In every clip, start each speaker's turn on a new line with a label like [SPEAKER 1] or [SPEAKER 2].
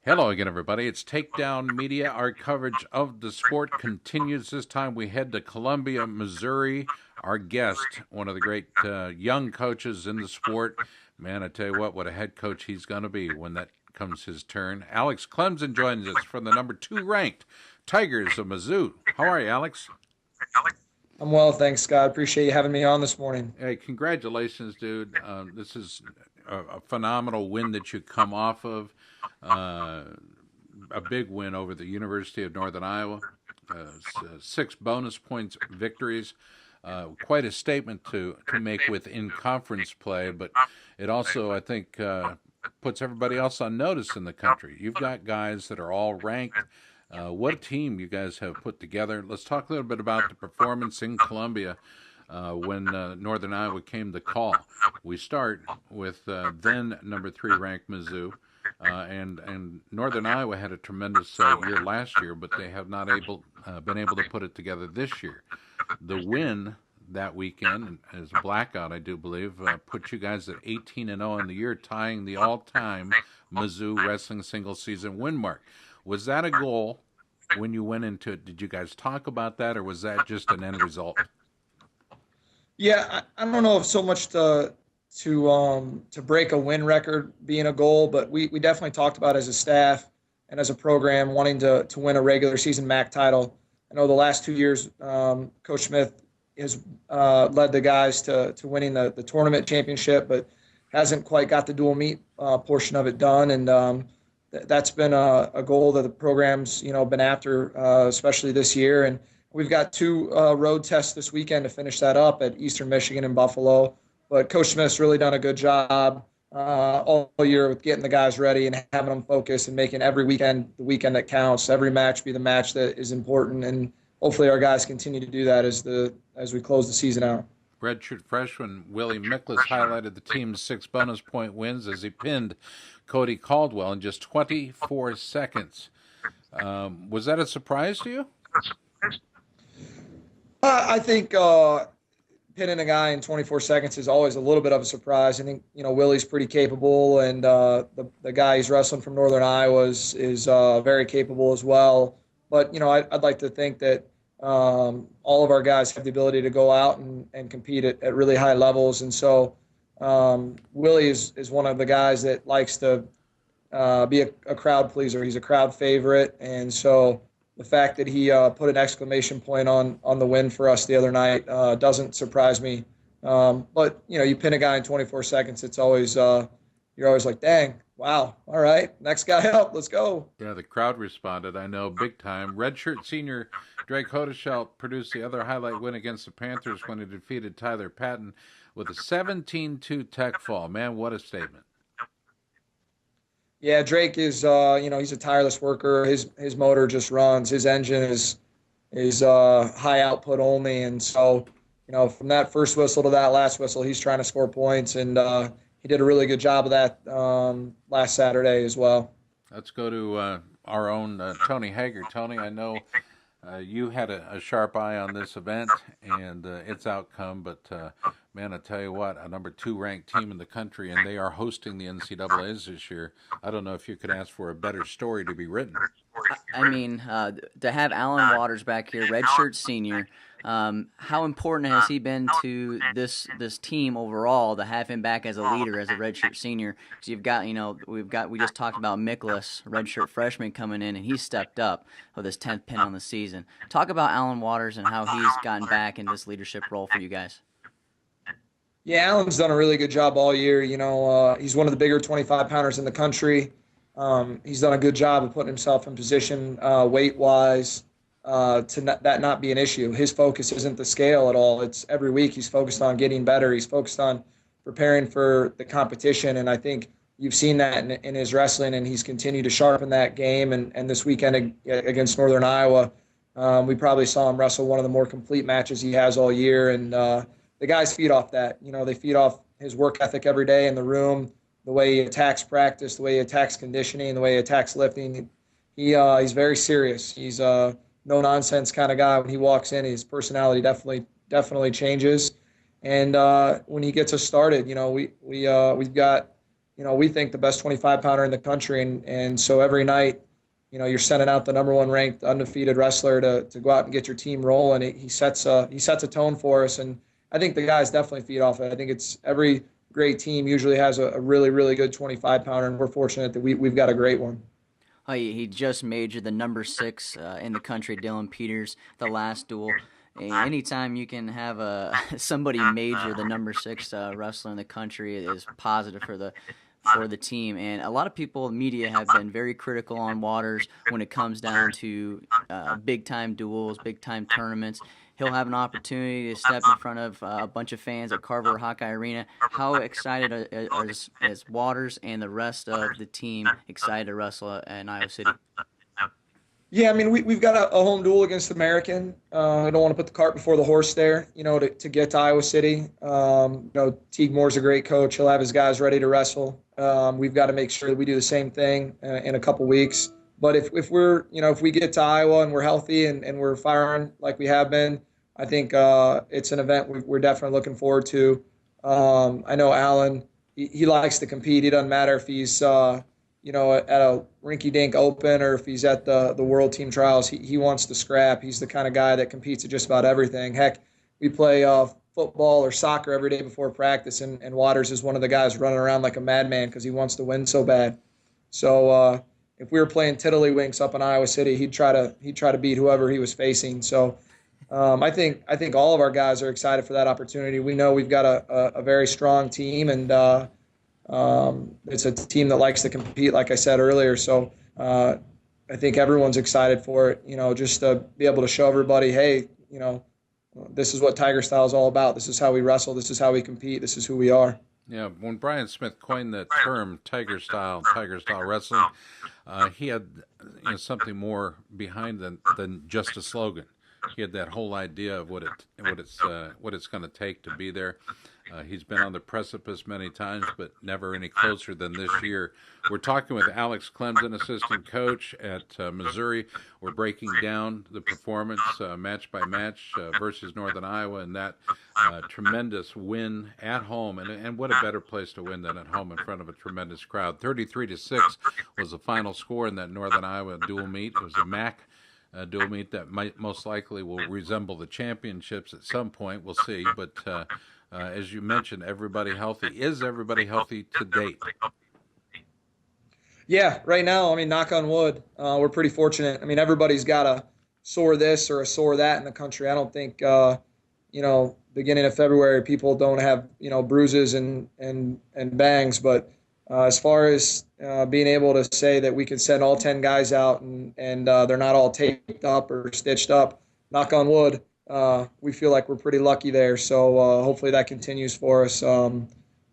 [SPEAKER 1] Hello again, everybody. It's Takedown Media. Our coverage of the sport continues. This time we head to Columbia, Missouri. Our guest, one of the great young coaches in the sport. Man, I tell you what a head coach he's going to be when that comes his turn. Alex Clemsen joins us from the number 2 ranked Tigers of Mizzou. How are you, Alex?
[SPEAKER 2] I'm well, thanks, Scott. Appreciate you having me on this morning.
[SPEAKER 1] Hey, congratulations, dude. This is a phenomenal win that you come off of. A big win over the University of Northern Iowa. 6 bonus points victories. Quite a statement to make with in-conference play, but it also, I think, puts everybody else on notice in the country. You've got guys that are all ranked. What a team you guys have put together. Let's talk a little bit about the performance in Columbia when Northern Iowa came to call. We start with then number 3 ranked Mizzou. And Northern Iowa had a tremendous year last year, but they have not been able to put it together this year. The win that weekend, as a blackout, I do believe, put you guys at 18-0 in the year, tying the all-time Mizzou wrestling single-season win mark. Was that a goal when you went into it? Did you guys talk about that, or was that just an end result?
[SPEAKER 2] Yeah, I don't know if so much to break a win record being a goal, but we definitely talked about as a staff and as a program wanting to win a regular season MAC title. I know the last 2 years, Coach Smith has led the guys to winning the tournament championship, but hasn't quite got the dual meet portion of it done. And that's been a goal that the program's been after, especially this year. And we've got 2 road tests this weekend to finish that up at Eastern Michigan and Buffalo. But Coach Smith's really done a good job all year with getting the guys ready and having them focus and making every weekend the weekend that counts, every match be the match that is important. And hopefully our guys continue to do that as we close the season out.
[SPEAKER 1] Redshirt freshman Willie Miklas highlighted the team's 6 bonus point wins as he pinned Cody Caldwell in just 24 seconds. Was that a surprise to you?
[SPEAKER 2] I think pinning a guy in 24 seconds is always a little bit of a surprise. I think, Willie's pretty capable, and the guy he's wrestling from Northern Iowa is very capable as well. But, I'd like to think that all of our guys have the ability to go out and compete at really high levels. And so Willie is one of the guys that likes to be a crowd pleaser. He's a crowd favorite. And so the fact that he put an exclamation point on the win for us the other night doesn't surprise me. But, you pin a guy in 24 seconds, it's always you're always like, dang, wow, all right, next guy up, let's go.
[SPEAKER 1] Yeah, the crowd responded, I know, big time. Redshirt senior Drake Hodeshelt produced the other highlight win against the Panthers when he defeated Tyler Patton with a 17-2 tech fall. Man, what a statement.
[SPEAKER 2] Yeah, Drake is, he's a tireless worker. His motor just runs. His engine is high output only. And so, from that first whistle to that last whistle, he's trying to score points. And he did a really good job of that last Saturday as well.
[SPEAKER 1] Let's go to our own Tony Hager. Tony, I know you had a sharp eye on this event and its outcome, but man, I tell you what, a number 2 ranked team in the country, and they are hosting the NCAAs this year. I don't know if you could ask for a better story to be written.
[SPEAKER 3] I mean, to have Alan Waters back here, redshirt senior, how important has he been to this team overall to have him back as a leader, as a redshirt senior? Because you've got, we just talked about Miklas, redshirt freshman coming in, and he stepped up with his 10th pin on the season. Talk about Alan Waters and how he's gotten back in this leadership role for you guys.
[SPEAKER 2] Yeah, Alan's done a really good job all year. He's one of the bigger 25-pounders in the country. He's done a good job of putting himself in position weight-wise to that not be an issue. His focus isn't the scale at all. It's every week he's focused on getting better. He's focused on preparing for the competition, and I think you've seen that in his wrestling, and he's continued to sharpen that game. And this weekend against Northern Iowa, we probably saw him wrestle one of the more complete matches he has all year, and the guys feed off that. They feed off his work ethic every day in the room, the way he attacks practice, the way he attacks conditioning, the way he attacks lifting. He's very serious. He's a no-nonsense kind of guy. When he walks in, his personality definitely changes. And when he gets us started, we've got we think the best 25-pounder in the country. And so every night, you're sending out the number one ranked undefeated wrestler to go out and get your team rolling. He sets a tone for us. And I think the guys definitely feed off it. I think it's every great team usually has a really, really good 25-pounder, and we're fortunate that we've got a great one.
[SPEAKER 3] He just majored the number 6 in the country, Dylan Peters, the last duel. Anytime you can have somebody major the number 6 wrestler in the country is positive for the team. And a lot of people, media, have been very critical on Waters when it comes down to big-time duels, big-time tournaments. He'll have an opportunity to step in front of a bunch of fans at Carver Hawkeye Arena. How excited is Waters and the rest of the team excited to wrestle in Iowa City?
[SPEAKER 2] Yeah, I mean, we've got a home duel against American. I don't want to put the cart before the horse there, to get to Iowa City. Teague Moore's a great coach. He'll have his guys ready to wrestle. We've got to make sure that we do the same thing in a couple weeks. But if we get to Iowa and we're healthy and we're firing like we have been, I think it's an event we're definitely looking forward to. I know Alan, he likes to compete. He doesn't matter if he's at a rinky-dink open or if he's at the World Team Trials. He wants to scrap. He's the kind of guy that competes at just about everything. Heck, we play football or soccer every day before practice, and Waters is one of the guys running around like a madman because he wants to win so bad. So if we were playing tiddlywinks up in Iowa City, he'd try to beat whoever he was facing. So I think all of our guys are excited for that opportunity. We know we've got a very strong team, and it's a team that likes to compete, like I said earlier. So I think everyone's excited for it, just to be able to show everybody, hey, this is what Tiger Style is all about. This is how we wrestle. This is how we compete. This is who we are.
[SPEAKER 1] Yeah, when Brian Smith coined that term, Tiger Style wrestling, he had something more behind than just a slogan. He had that whole idea of what it's going to take to be there. He's been on the precipice many times, but never any closer than this year. We're talking with Alex Clemsen, assistant coach at Missouri. We're breaking down the performance match by match versus Northern Iowa, and that tremendous win at home. And what a better place to win than at home in front of a tremendous crowd. 33-6 was the final score in that Northern Iowa dual meet. It was a MAC dual meet that most likely will resemble the championships at some point. We'll see. But as you mentioned, everybody healthy. Is everybody healthy to date?
[SPEAKER 2] Yeah, right now, I mean, knock on wood, we're pretty fortunate. I mean, everybody's got a sore this or a sore that in the country. I don't think, beginning of February, people don't have, bruises and bangs. But as far as being able to say that we can send all 10 guys out and they're not all taped up or stitched up, knock on wood, we feel like we're pretty lucky there. So hopefully that continues for us.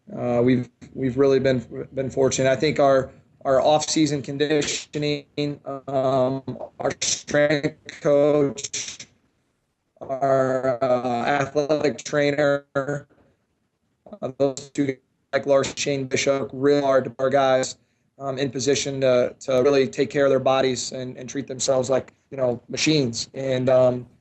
[SPEAKER 2] We've really been fortunate. I think our off-season conditioning, our strength coach, our athletic trainer, those two, like Lars Shane Bishop, real hard to put our guys in position to really take care of their bodies and treat themselves like, machines. And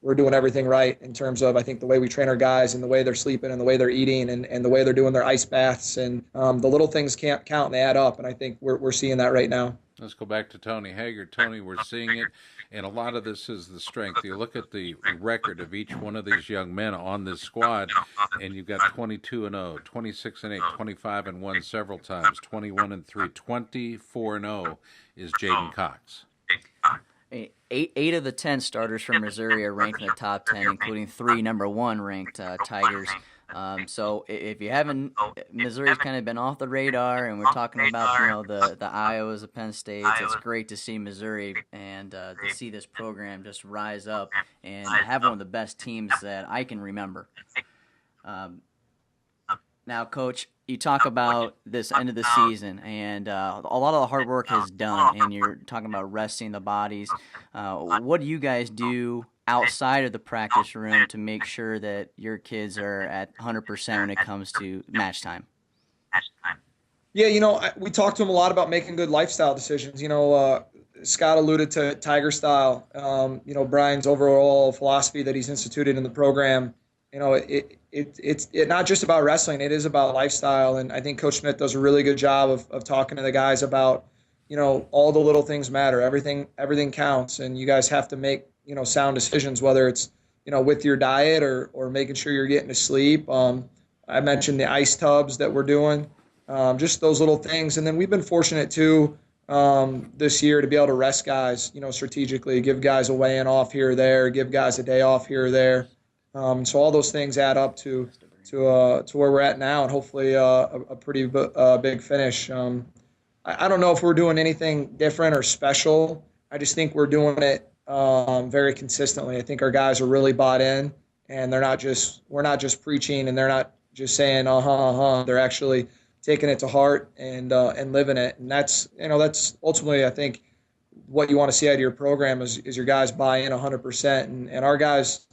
[SPEAKER 2] we're doing everything right in terms of, I think, the way we train our guys and the way they're sleeping and the way they're eating and the way they're doing their ice baths. And the little things can't count and they add up. And I think we're seeing that right now.
[SPEAKER 1] Let's go back to Tony Hager. Tony, we're seeing it, and a lot of this is the strength. You look at the record of each one of these young men on this squad, and you've got 22-0, 26-8, 25-1 several times, 21-3, 24-0 is Jaden Cox.
[SPEAKER 3] Eight of the 10 starters from Missouri are ranked in the top 10, including 3 number 1 ranked Tigers. So if you haven't, Missouri's kind of been off the radar, and we're talking about the Iowas, the Penn States. It's great to see Missouri and to see this program just rise up and have one of the best teams that I can remember. Now, Coach, you talk about this end of the season, and a lot of the hard work is done, and you're talking about resting the bodies. What do you guys do outside of the practice room to make sure that your kids are at 100% when it comes to match time?
[SPEAKER 2] Yeah, we talked to them a lot about making good lifestyle decisions. Scott alluded to Tiger Style, Brian's overall philosophy that he's instituted in the program. it's not just about wrestling. It is about lifestyle. And I think Coach Smith does a really good job of talking to the guys about, all the little things matter. Everything counts. And you guys have to make, sound decisions, whether it's, with your diet or making sure you're getting to sleep. I mentioned the ice tubs that we're doing, just those little things. And then we've been fortunate too, this year to be able to rest guys, strategically, give guys a weigh-in off here or there, give guys a day off here or there. So all those things add up to where we're at now, and hopefully a pretty big finish. I don't know if we're doing anything different or special. I just think we're doing it very consistently. I think our guys are really bought in, and we're not just preaching, and they're not just saying They're actually taking it to heart and living it, and that's ultimately, I think, what you want to see out of your program is your guys buy in 100%, and our guys,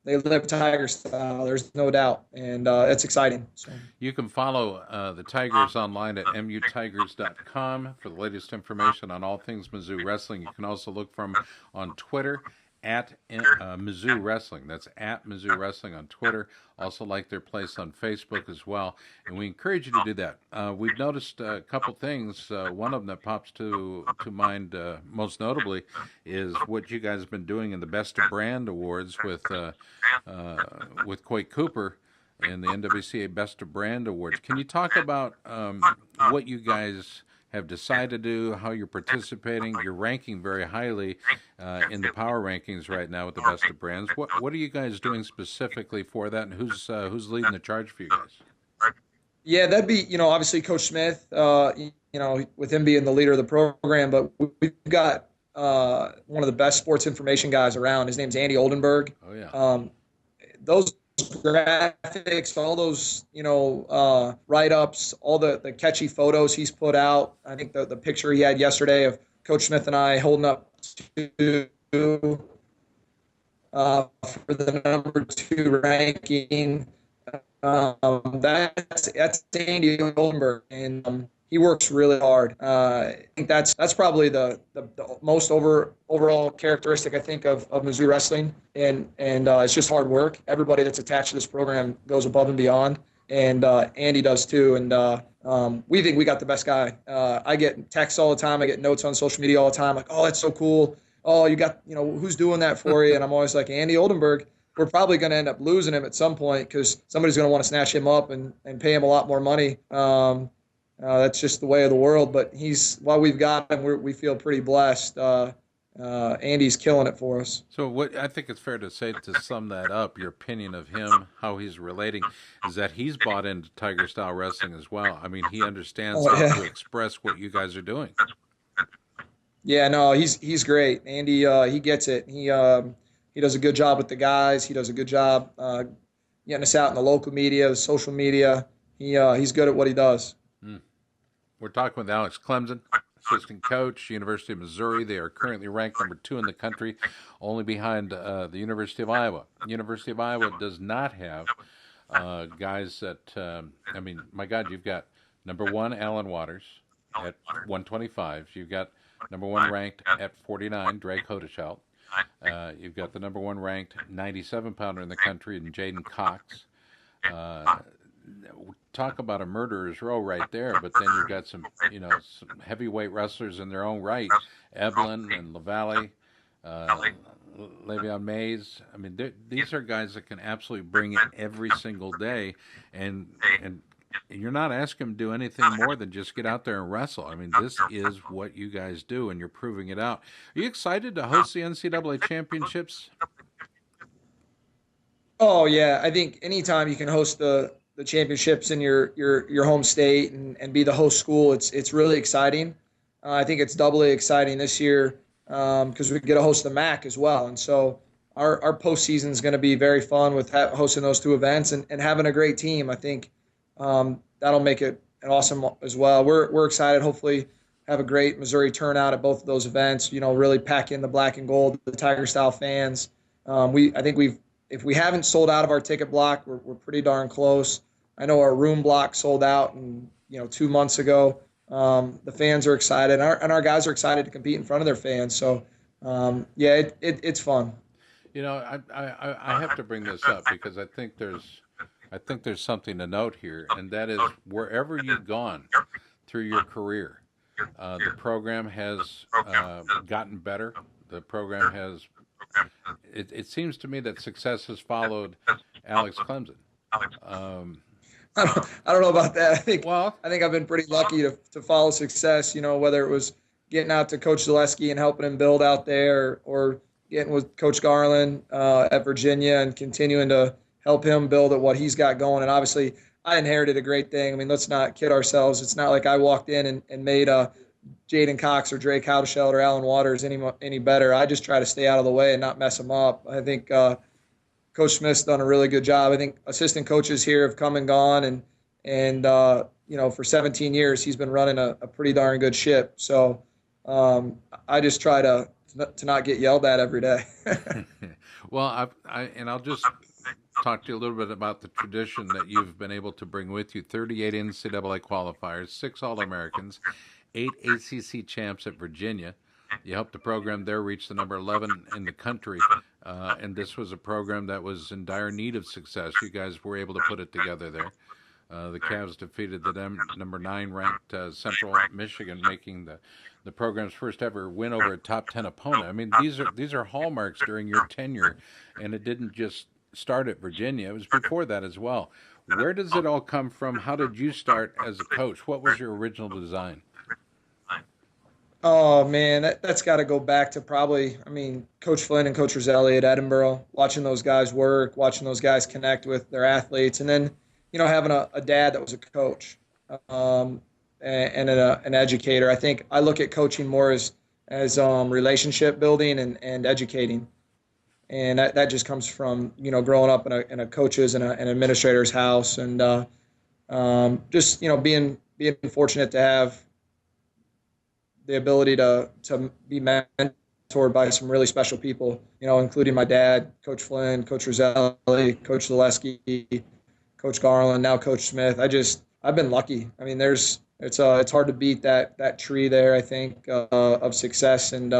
[SPEAKER 2] they live Tiger style. There's no doubt, and it's exciting. So.
[SPEAKER 1] You can follow the Tigers online at mutigers.com for the latest information on all things Mizzou Wrestling. You can also look for them on Twitter at Mizzou Wrestling. That's at Mizzou Wrestling on Twitter. Also like their place on Facebook as well. And we encourage you to do that. We've noticed a couple things. One of them that pops to mind most notably is what you guys have been doing in the Best of Brand Awards with Coy Cooper in the NWCA Best of Brand Awards. Can you talk about what you guys have decided to do, how you're participating? You're ranking very highly in the power rankings right now with the Best of Brands. What are you guys doing specifically for that, and who's leading the charge for you guys?
[SPEAKER 2] Yeah, that'd be, obviously Coach Smith, with him being the leader of the program, but we've got one of the best sports information guys around. His name's Andy Oldenburg.
[SPEAKER 1] Oh, yeah.
[SPEAKER 2] Those graphics, all those, write-ups, all the catchy photos he's put out. I think the picture he had yesterday of Coach Smith and I holding up to for the number 2 ranking. That's Andy Oldenburg, and he works really hard. I think that's probably the most overall characteristic, I think, of Mizzou Wrestling, and it's just hard work. Everybody that's attached to this program goes above and beyond, and Andy does too. And we think we got the best guy. I get texts all the time. I get notes on social media all the time, like, "Oh, that's so cool. Oh, you got, who's doing that for you?" And I'm always like, Andy Oldenburg. We're probably going to end up losing him at some point because somebody's going to want to snatch him up and pay him a lot more money. That's just the way of the world. But while we've got him, we feel pretty blessed. Andy's killing it for us.
[SPEAKER 1] So what I think it's fair to say, to sum that up, your opinion of him, how he's relating, is that he's bought into Tiger style wrestling as well. I mean, he understands how to express what you guys are doing.
[SPEAKER 2] Yeah, no, he's great. Andy, he gets it. He does a good job with the guys. He does a good job getting us out in the local media, the social media. He's good at what he does.
[SPEAKER 1] We're talking with Alex Clemsen, assistant coach, University of Missouri. They are currently ranked number 2 in the country, only behind the University of Iowa. University of Iowa does not have guys that, my God, you've got number 1, Alan Waters at 125. You've got number 1 ranked at 49, Drake Hodeshout. You've got the number 1 ranked 97-pounder in the country, and Jaden Cox. Talk about a murderer's row right there, but then you've got some heavyweight wrestlers in their own right, Evelyn and LaValle, Le'Veon Mays. I mean, these are guys that can absolutely bring it every single day, and you're not asking them to do anything more than just get out there and wrestle. I mean, this is what you guys do, and you're proving it out. Are you excited to host the NCAA championships?
[SPEAKER 2] Oh yeah, I think anytime you can host the championships in your home state and be the host school, it's really exciting. I think it's doubly exciting this year because we get to host the MAC as well, and so our postseason is going to be very fun with hosting those 2 events and having a great team. I think that'll make it an awesome as well. We're excited. Hopefully, have a great Missouri turnout at both of those events. Really pack in the black and gold, the Tiger style fans. I think if we haven't sold out of our ticket block, we're pretty darn close. I know our room block sold out 2 months ago. The fans are excited, and our guys are excited to compete in front of their fans. So, it's fun.
[SPEAKER 1] I have to bring this up because I think there's something to note here, and that is wherever you've gone through your career, the program has gotten better. The program has. It seems to me that success has followed Alex Clemsen. Um,
[SPEAKER 2] I don't know about that.
[SPEAKER 1] well,
[SPEAKER 2] I think I've been pretty lucky to follow success. Whether it was getting out to Coach Zaleski and helping him build out there, or getting with Coach Garland at Virginia and continuing to help him build at what he's got going. And obviously, I inherited a great thing. I mean, let's not kid ourselves. It's not like I walked in and made Jaden Cox or Drake Housheld or Alan Waters any better. I just try to stay out of the way and not mess them up. I think Coach Smith's done a really good job. I think assistant coaches here have come and gone, and for 17 years he's been running a pretty darn good ship. So I just try to not get yelled at every day.
[SPEAKER 1] well, I'll just talk to you a little bit about the tradition that you've been able to bring with you. 38 NCAA qualifiers, 6 All-Americans, 8 ACC champs at Virginia. You helped the program there reach the number 11 in the country, and this was a program that was in dire need of success. You guys were able to put it together there. The Cavs defeated the number 9 ranked Central Michigan, making the program's first ever win over a top 10 opponent. I mean, these are hallmarks during your tenure, and it didn't just start at Virginia. It was before that as well. Where does it all come from? How did you start as a coach? What was your original design?
[SPEAKER 2] Oh, man, that's got to go back to Coach Flynn and Coach Roselli at Edinboro, watching those guys work, watching those guys connect with their athletes, and then, having a dad that was a coach and an educator. I think I look at coaching more as relationship building and educating. And that just comes from, growing up in a coach's and an administrator's house, and just, being fortunate to have the ability to be mentored by some really special people, including my dad, Coach Flynn, Coach Roselli, Coach Zaleski, Coach Garland, now Coach Smith. I've been lucky. I mean, it's hard to beat that tree there, I think, of success. And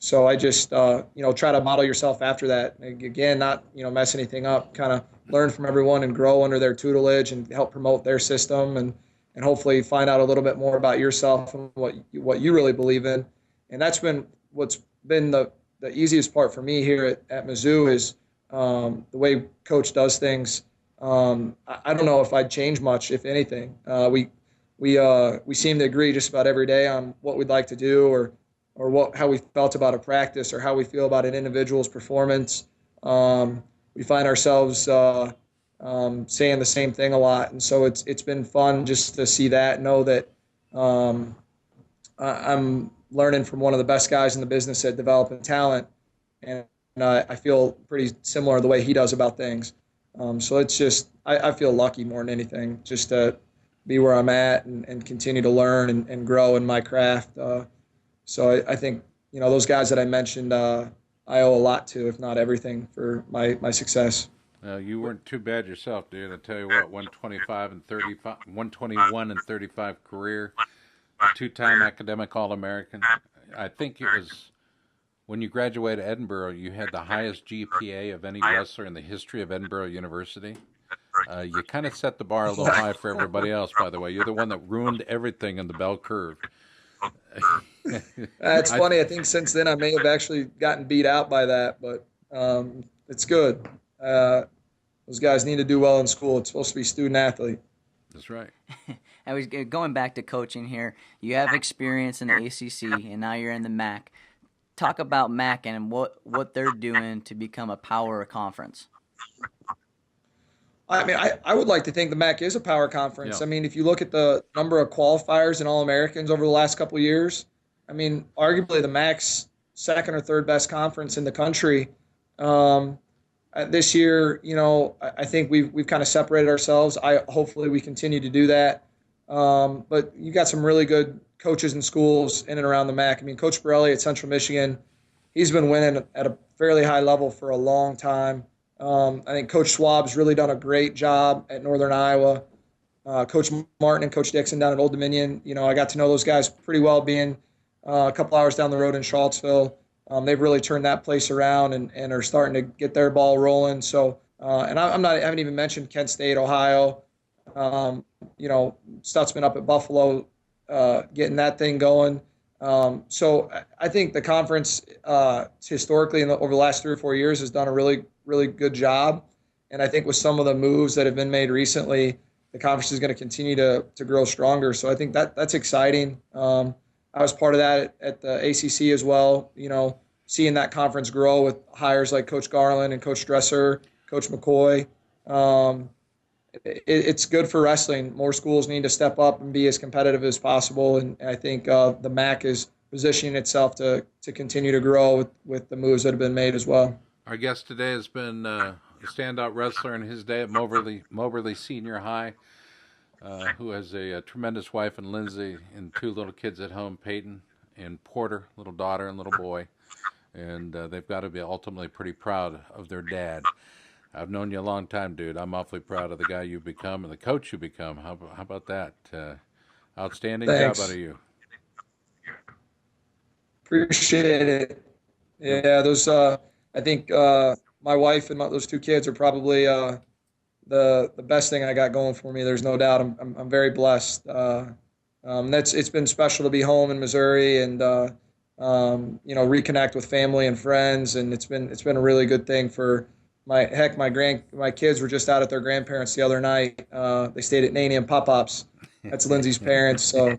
[SPEAKER 2] so I just, try to model yourself after that. Again, not, mess anything up, kind of learn from everyone and grow under their tutelage and help promote their system, and hopefully find out a little bit more about yourself and what you really believe in. And that's been what's been the easiest part for me here at Mizzou is the way Coach does things. I don't know if I'd change much, if anything. We seem to agree just about every day on what we'd like to do, or how we felt about a practice, or how we feel about an individual's performance. We find ourselves saying the same thing a lot, and so it's been fun just to see that, know that I'm learning from one of the best guys in the business at developing talent, and I feel pretty similar the way he does about things. So it's just I feel lucky more than anything, just to be where I'm at and continue to learn and grow in my craft. So I think those guys that I mentioned, I owe a lot to, if not everything, for my success.
[SPEAKER 1] You weren't too bad yourself, dude. I tell you what, 121 and 35 career, 2-time academic All-American. I think it was when you graduated Edinboro, you had the highest GPA of any wrestler in the history of Edinboro University. You kind of set the bar a little high for everybody else, by the way. You're the one that ruined everything in the bell curve.
[SPEAKER 2] It's funny. I think since then I may have actually gotten beat out by that, but it's good. Those guys need to do well in school. It's supposed to be student athlete.
[SPEAKER 1] That's right.
[SPEAKER 3] I was going back to coaching here. You have experience in the ACC, and now you're in the MAC. Talk about MAC and what they're doing to become a power conference.
[SPEAKER 2] I mean, I would like to think the MAC is a power conference.
[SPEAKER 1] Yeah.
[SPEAKER 2] I mean, if you look at the number of qualifiers and All-Americans over the last couple of years, I mean, arguably the MAC's second or third best conference in the country. This year, I think we've kind of separated ourselves. Hopefully we continue to do that. But you got some really good coaches and schools in and around the MAC. I mean, Coach Borelli at Central Michigan, he's been winning at a fairly high level for a long time. I think Coach Schwab's really done a great job at Northern Iowa. Coach Martin and Coach Dixon down at Old Dominion, I got to know those guys pretty well, being a couple hours down the road in Charlottesville. They've really turned that place around and are starting to get their ball rolling. So, and I haven't even mentioned Kent State, Ohio. Stutzman up at Buffalo, getting that thing going. So I think the conference historically over the last 3 or 4 years has done a really, really good job. And I think with some of the moves that have been made recently, the conference is going to continue to grow stronger. So I think that's exciting. I was part of that at the ACC as well, seeing that conference grow with hires like Coach Garland and Coach Dresser, Coach McCoy. It's good for wrestling. More schools need to step up and be as competitive as possible. And I think the MAC is positioning itself to continue to grow with the moves that have been made as well.
[SPEAKER 1] Our guest today has been a standout wrestler in his day at Moberly Senior High, who has a tremendous wife in Lindsay and 2 little kids at home, Peyton and Porter, little daughter and little boy. And they've got to be ultimately pretty proud of their dad. I've known you a long time, dude. I'm awfully proud of the guy you've become and the coach you become. How about that? Outstanding
[SPEAKER 2] Thanks.
[SPEAKER 1] job out of you.
[SPEAKER 2] Appreciate it. Yeah, those. I think my wife and those 2 kids are probably the best thing I got going for me. There's no doubt. I'm very blessed. It's been special to be home in Missouri and reconnect with family and friends, and it's been a really good thing for. My kids were just out at their grandparents the other night. They stayed at Nanny and Pop-Pop's. That's Lindsay's parents. So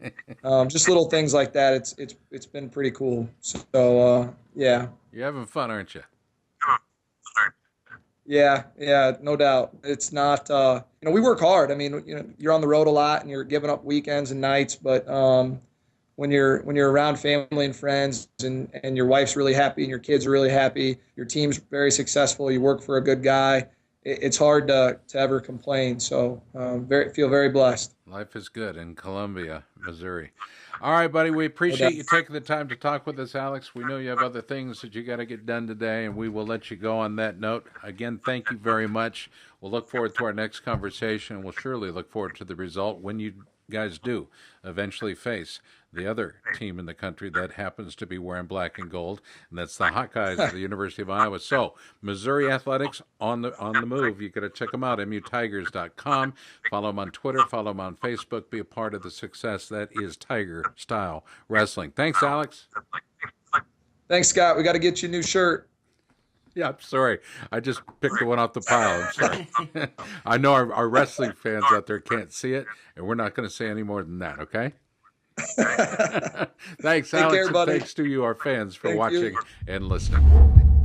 [SPEAKER 2] just little things like that. It's been pretty cool. So yeah.
[SPEAKER 1] You're having fun, aren't you?
[SPEAKER 2] Yeah, no doubt. It's not. We work hard. I mean, you're on the road a lot and you're giving up weekends and nights, but when you're around family and friends and your wife's really happy and your kids are really happy, your team's very successful, you work for a good guy, it's hard to ever complain. So feel very blessed.
[SPEAKER 1] Life is good in Columbia, Missouri. All right, buddy, we appreciate you taking the time to talk with us, Alex. We know you have other things that you got to get done today, and we will let you go on that note. Again, thank you very much. We'll look forward to our next conversation, and we'll surely look forward to the result when you guys do eventually face the other team in the country that happens to be wearing black and gold, and that's the Hawkeyes of the University of Iowa. So, Missouri Athletics on the move. You got to check them out, mutigers.com. Follow them on Twitter, follow them on Facebook. Be a part of the success that is Tiger Style Wrestling. Thanks, Alex.
[SPEAKER 2] Thanks, Scott. We got to get you a new shirt.
[SPEAKER 1] Yeah, I'm sorry. I just picked the one off the pile. I'm sorry. I know our wrestling fans out there can't see it, and we're not going to say any more than that, okay? Thanks, Alex, and thanks to you, our fans, for watching and listening.